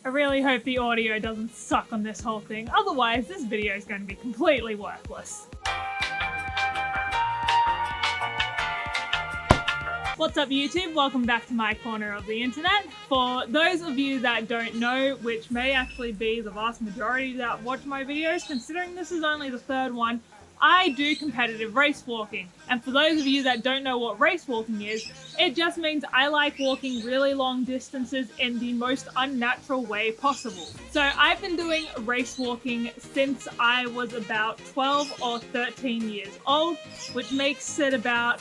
I really hope the audio doesn't suck on this whole thing, otherwise this video is going to be completely worthless. What's up YouTube? Welcome back to my corner of the internet. For those of you that don't know, which may actually be the vast majority that watch my videos, considering this is only the third one, I do competitive race walking. And for those of you that don't know what race walking is, it just means I like walking really long distances in the most unnatural way possible. So I've been doing race walking since I was about 12 or 13 years old, which makes it about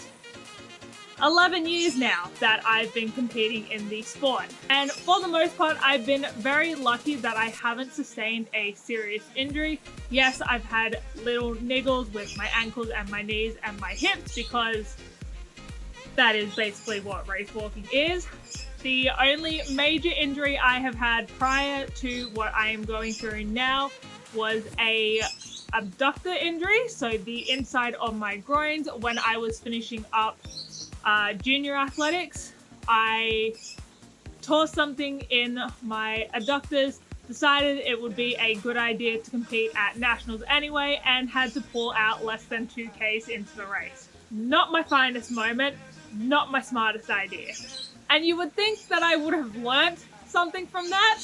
11 years now that I've been competing in the sport. And for the most part, I've been very lucky that I haven't sustained a serious injury. Yes, I've had little niggles with my ankles and my knees and my hips because that is basically what race walking is. The only major injury I have had prior to what I am going through now was a abductor injury, so the inside of my groins when I was finishing up junior athletics. I tore something in my adductors, decided it would be a good idea to compete at nationals anyway, and had to pull out less than 2Ks into the race. Not my finest moment, not my smartest idea. And you would think that I would have learnt something from that.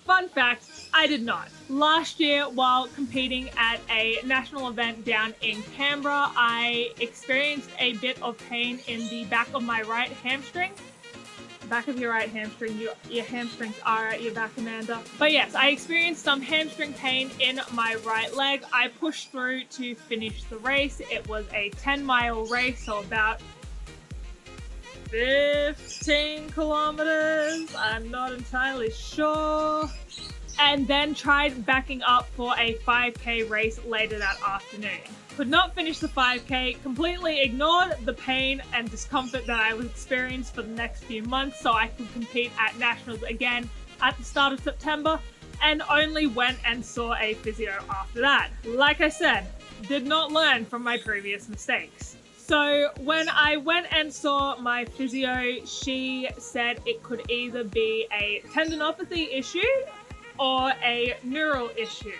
Fun fact, I did not. Last year, while competing at a national event down in Canberra, I experienced a bit of pain in the back of my right hamstring. Back of your right hamstring, your hamstrings are at your back, Amanda. But yes, I experienced some hamstring pain in my right leg. I pushed through to finish the race. It was a 10-mile race, so about 15 kilometers, I'm not entirely sure. And then tried backing up for a 5K race later that afternoon. Could not finish the 5K, completely ignored the pain and discomfort that I was experiencing for the next few months so I could compete at nationals again at the start of September, and only went and saw a physio after that. Like I said, did not learn from my previous mistakes. So when I went and saw my physio, she said it could either be a tendinopathy issue or a neural issue.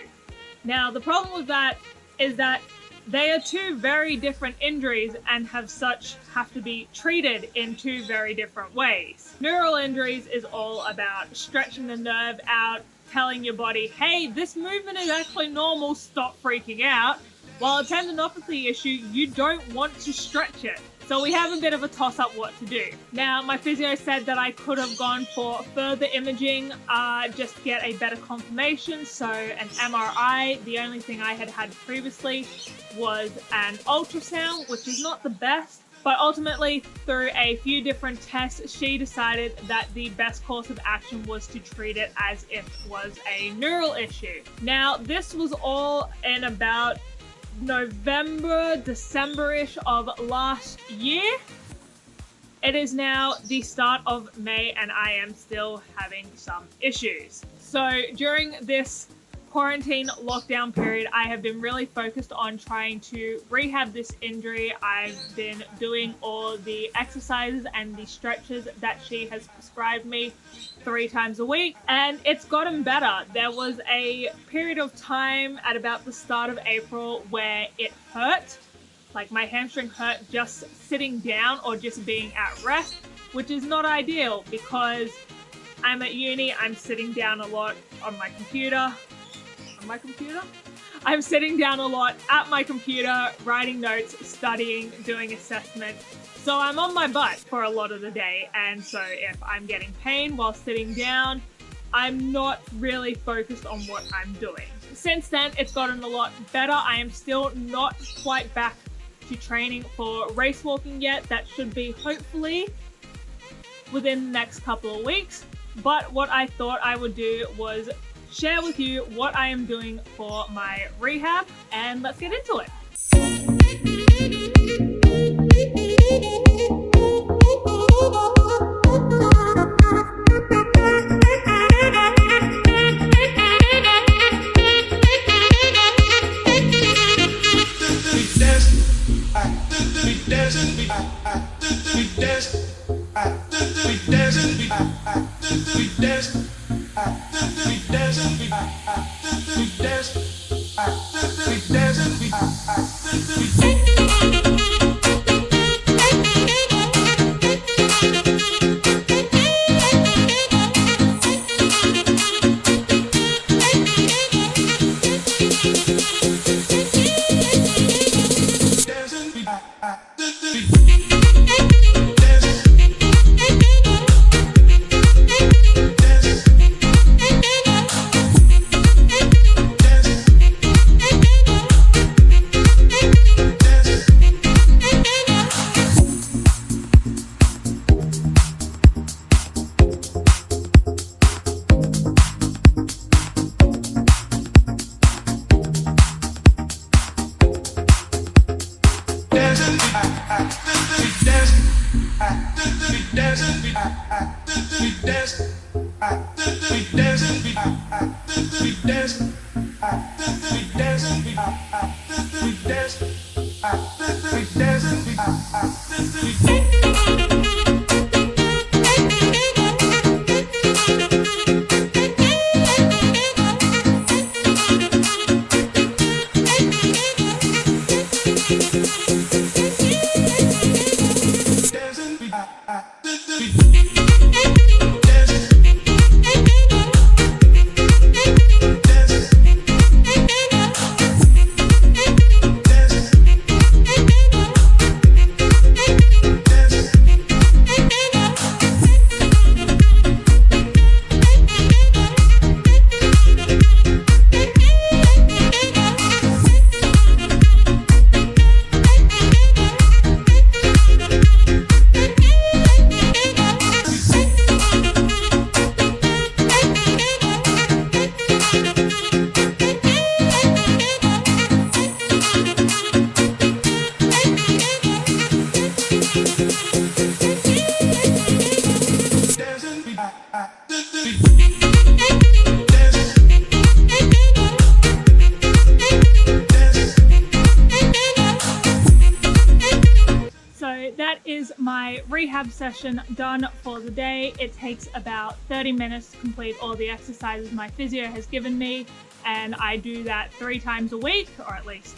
Now the problem with that is that they are two very different injuries and have to be treated in two very different ways. Neural injuries is all about stretching the nerve out, telling your body, hey, this movement is actually normal, stop freaking out. While a tendinopathy issue, you don't want to stretch it. So we have a bit of a toss-up what to do. Now, my physio said that I could have gone for further imaging just to get a better confirmation. So an MRI, the only thing I had previously was an ultrasound, which is not the best. But ultimately, through a few different tests, she decided that the best course of action was to treat it as if it was a neural issue. Now, this was all in about November, December-ish of last year. It is now the start of May and I am still having some issues. So during this quarantine lockdown period, I have been really focused on trying to rehab this injury. I've been doing all the exercises and the stretches that she has prescribed me 3 times a week, and it's gotten better. There was a period of time at about the start of April where it hurt, like my hamstring hurt just sitting down or just being at rest, which is not ideal because I'm at uni, I'm sitting down a lot on my computer. I'm sitting down a lot at my computer, writing notes, studying, doing assessment. So I'm on my butt for a lot of the day. And so if I'm getting pain while sitting down, I'm not really focused on what I'm doing. Since then, it's gotten a lot better. I am still not quite back to training for race walking yet. That should be hopefully within the next couple of weeks. But what I thought I would do was share with you what I am doing for my rehab, and let's get into it. We dance. That is my rehab session done for the day. It takes about 30 minutes to complete all the exercises my physio has given me, and I do that 3 times a week, or at least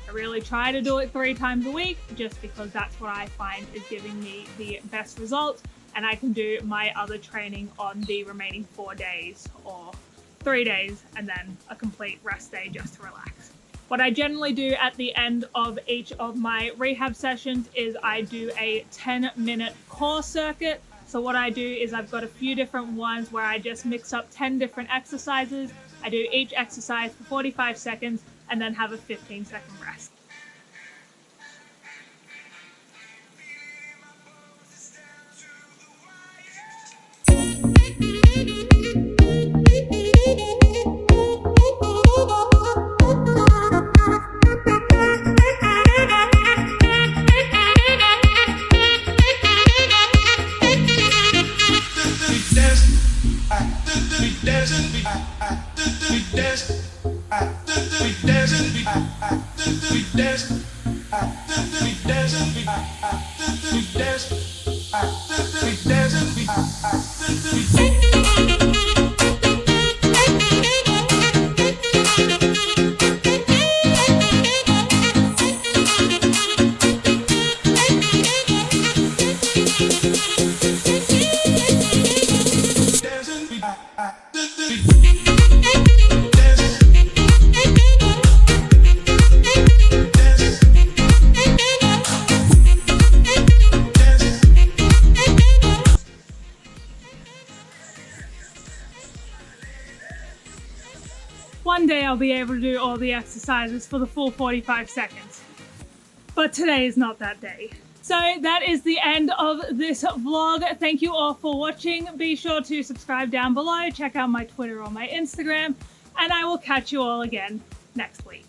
I really try to do it 3 times a week, just because that's what I find is giving me the best results, and I can do my other training on the remaining 4 days or 3 days, and then a complete rest day just to relax. What I generally do at the end of each of my rehab sessions is I do a 10-minute core circuit. So what I do is I've got a few different ones where I just mix up 10 different exercises. I do each exercise for 45 seconds and then have a 15-second rest. One day I'll be able to do all the exercises for the full 45 seconds. But today is not that day. So that is the end of this vlog. Thank you all for watching. Be sure to subscribe down below, check out my Twitter or my Instagram, and I will catch you all again next week.